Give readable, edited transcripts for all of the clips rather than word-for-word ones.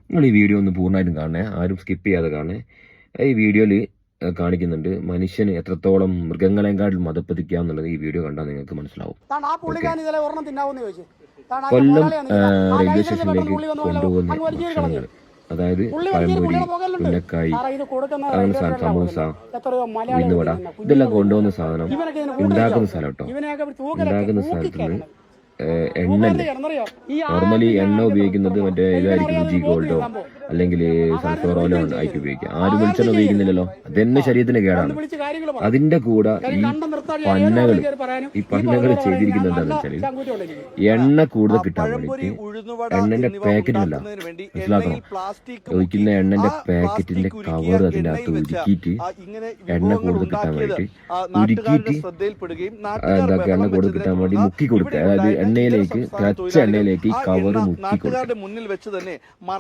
നിങ്ങൾ ഈ വീഡിയോ ഒന്ന് പൂർണ്ണമായിട്ടും കാണണേ, ആരും സ്കിപ്പ് ചെയ്യാതെ കാണണേ. ഈ വീഡിയോയിൽ കാണിക്കുന്നുണ്ട് മനുഷ്യന് എത്രത്തോളം മൃഗങ്ങളെക്കാളും മതപ്പതിക്കാം എന്നുള്ളത് ഈ വീഡിയോ കണ്ടാൽ നിങ്ങൾക്ക് മനസ്സിലാവും. കൊല്ലം റെയിൽവേ സ്റ്റേഷനിലേക്ക് കൊണ്ടുപോകുന്ന ഭക്ഷണങ്ങൾ, അതായത് പഴംപൊരി, ഉന്നക്കായി, അങ്ങനെ സമൂസ, ഉഴുന്നുവട, ഇതെല്ലാം കൊണ്ടുപോകുന്ന സാധനം ഉണ്ടാക്കുന്ന സ്ഥലം കേട്ടോ. ഉണ്ടാക്കുന്ന സ്ഥലത്തുനിന്ന് എണ്ണല്ലേ, നോർമലി എണ്ണ ഉപയോഗിക്കുന്നത് മറ്റേ ഇതായിരിക്കും, രുചി ഗോൾഡോ അല്ലെങ്കിൽ സൺഫ്ലവർ ഓയിലോ ആയിരിക്കും ഉപയോഗിക്കുക. ആരും വെളിച്ചെണ്ണ ഉപയോഗിക്കുന്നില്ലല്ലോ, അതെന്നെ ശരീരത്തിന് കേടാണ്. അതിന്റെ കൂടെ ഈ പന്നകൾ ചെയ്തിരിക്കുന്നത് എന്താണെന്ന് വെച്ചാൽ എണ്ണ കൂടുതൽ കിട്ടാൻ വേണ്ടിയിട്ട് എണ്ണന്റെ പാക്കറ്റിലല്ല, മനസ്സിലാക്കണം, ഒഴിക്കുന്ന എണ്ണന്റെ പാക്കറ്റിന്റെ കവർ അതിന്റെ അകത്ത് ഉരുക്കിയിട്ട് എണ്ണ കൂടുതൽ കിട്ടാൻ വേണ്ടിയിട്ട് എന്താക്കുക, എണ്ണ കൂടുതൽ കിട്ടാൻ വേണ്ടി മുക്കി കൊടുക്കുക. അതായത് എണ്ണയിലേക്ക്, തിളച്ച എണ്ണയിലേക്ക് ഈ കവർ മുക്കി കൊടുക്കുക.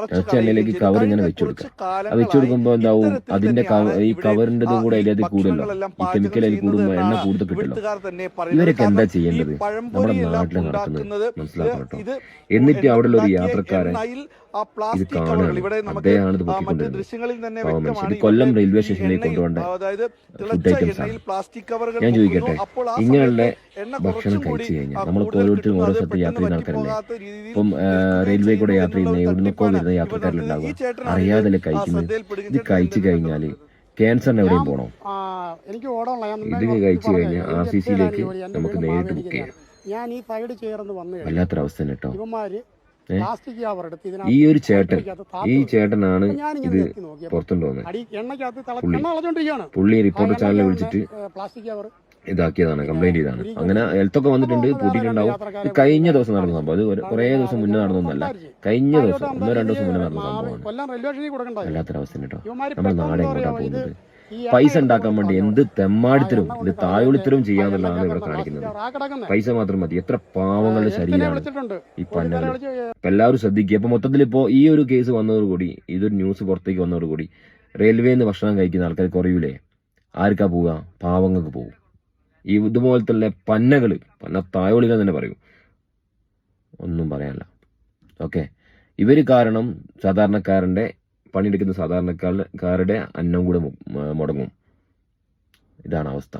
തിളച്ച എണ്ണയിലേക്ക് കവർ ഇങ്ങനെ വെച്ചു കൊടുക്കുക. വെച്ചു കൊടുക്കുമ്പോൾ എന്താവും, അതിന്റെ ഈ കവറിന്റെ കൂടെ അതിലേക്ക് കൂടുതലോ, ഈ കെമിക്കൽ അതിൽ കൂടുമ്പോൾ എണ്ണ കൂടുതൽ കിട്ടല്ലോ. ഇവരൊക്കെ എന്താ ചെയ്യേണ്ടത്? നമ്മുടെ നാട്ടിൽ നടക്കുന്നത് മനസ്സിലാക്കണം കേട്ടോ. എന്നിട്ട് അവിടെ ഒരു യാത്രക്കാരൻ ഇത് കാണുകയാണ്, അദ്ദേഹമാണ് ഇത് പൊക്കിക്കൊണ്ടിരുന്നത്. ഇത് കൊല്ലം റെയിൽവേ സ്റ്റേഷനിലേക്ക് കൊണ്ടുപോകേണ്ട ഫുഡ് ഐറ്റംസ് ആണ്. ഞാൻ ചോദിക്കട്ടെ, ഇങ്ങനെയുള്ള ഭക്ഷണം കഴിച്ചു കഴിഞ്ഞാൽ നമ്മളിപ്പോൾ ഓരോരുത്തരും ഓരോ സ്ഥലത്ത് യാത്ര ചെയ്യുന്ന ആൾക്കാരല്ലേ. ഇപ്പം റെയിൽവേ കൂടെ യാത്ര ചെയ്യുന്ന എവിടുന്നൊക്കെ വരുന്ന യാത്രക്കാരിലുണ്ടാവുക, അറിയാതെ കഴിക്കുന്നത്. ഇത് കഴിച്ചു കഴിഞ്ഞാല് ക്യാൻസറിന് എവിടെയും പോകണോ? ഇത് കഴിച്ചു കഴിഞ്ഞാൽ RCCയിലേക്ക് നമുക്ക് നേരിട്ട് ബുക്ക് ചെയ്യാം. വല്ലാത്തൊരവസ്ഥ തന്നെ കേട്ടോ. ഈ ഒരു ചേട്ടനാണ് ഇത് പുറത്തുകൊണ്ട് വന്നത്. പുള്ളി റിപ്പോർട്ടർ ചാനലിൽ വിളിച്ചിട്ട് ഇതാക്കിയതാണ്, കംപ്ലൈന്റ് ചെയ്താണ്. അങ്ങനെ ഹെൽത്തൊക്കെ വന്നിട്ടുണ്ട്, പൂട്ടിയിട്ടുണ്ടാവും. ഇത് കഴിഞ്ഞ ദിവസം നടന്ന സംഭവം, അത് കുറെ ദിവസം മുന്നേ നടന്നൊന്നല്ല, കഴിഞ്ഞ ദിവസം 1-2 ദിവസം മുന്നേ നടന്ന സംഭവമാണ്. വല്ലാത്തൊരവസ്ഥ കേട്ടോ. നമ്മുടെ നാട് എങ്ങോട്ടാ പോകുന്നത്? പൈസ ഉണ്ടാക്കാൻ വേണ്ടി എന്ത് തെമ്മാടിത്തരും, ഇത് തായോളിത്തരും ചെയ്യാന്നുള്ളതാണ് ഇവിടെ കാണിക്കുന്നത്. പൈസ മാത്രം മതി. എത്ര പാവങ്ങളുടെ ശരീരമാണ് ഈ പന്നകൾ. ഇപ്പൊ എല്ലാവരും ശ്രദ്ധിക്കുക. അപ്പൊ മൊത്തത്തിൽ ഇപ്പോ ഈ ഒരു കേസ് വന്നതോടുകൂടി, ഇതൊരു ന്യൂസ് പുറത്തേക്ക് വന്നതോടുകൂടി റെയിൽവേന്ന് ഭക്ഷണം കഴിക്കുന്ന ആൾക്കാർ കുറയൂലേ? ആർക്കാ പോവുക? പാവങ്ങൾക്ക് പോകും. ഈ ഇതുപോലത്തെ പന്നകള്, തായോളികൾ തന്നെ പറയൂ, ഒന്നും പറയാനില്ല. ഓക്കെ, ഇവര് കാരണം സാധാരണക്കാരന്റെ പണിയെടുക്കുന്ന സാധാരണക്കാരുടെ അന്നം കൂടെ മുടങ്ങും. ഇതാണ് അവസ്ഥ.